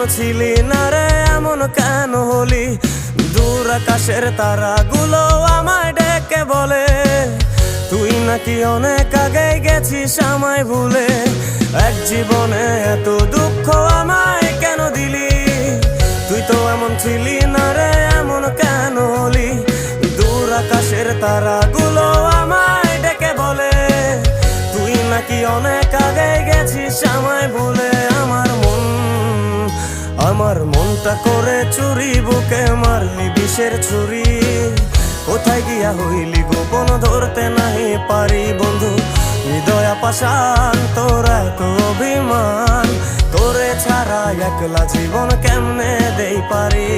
ছিলি না রে এমন কেন হলি? দূর আকাশের তারাগুলো আমায় ডেকে বলে তুই নাকি অনেক আগে গেছিস আমায় ভুলে। এক জীবনে এত দুঃখ আমায় কেন দিলি? তুই তো এমন ছিলি না রে এমন কেন হলি? দূর আকাশের তারাগুলো আমায় ডেকে বলে তুই নাকি অনেক আগে গেছিস আমায় ভুলে। আমার মনটা করে চুরি, বুকে মারলি বিষের ছুরি। কোথায় গিয়া হইলি গোপন ধরতে নাহি পারি বন্ধু। হৃদয় পাষাণ তোর এত অভিমান, তোরে ছাড়া একলা জীবন কেমনে দেই পারি?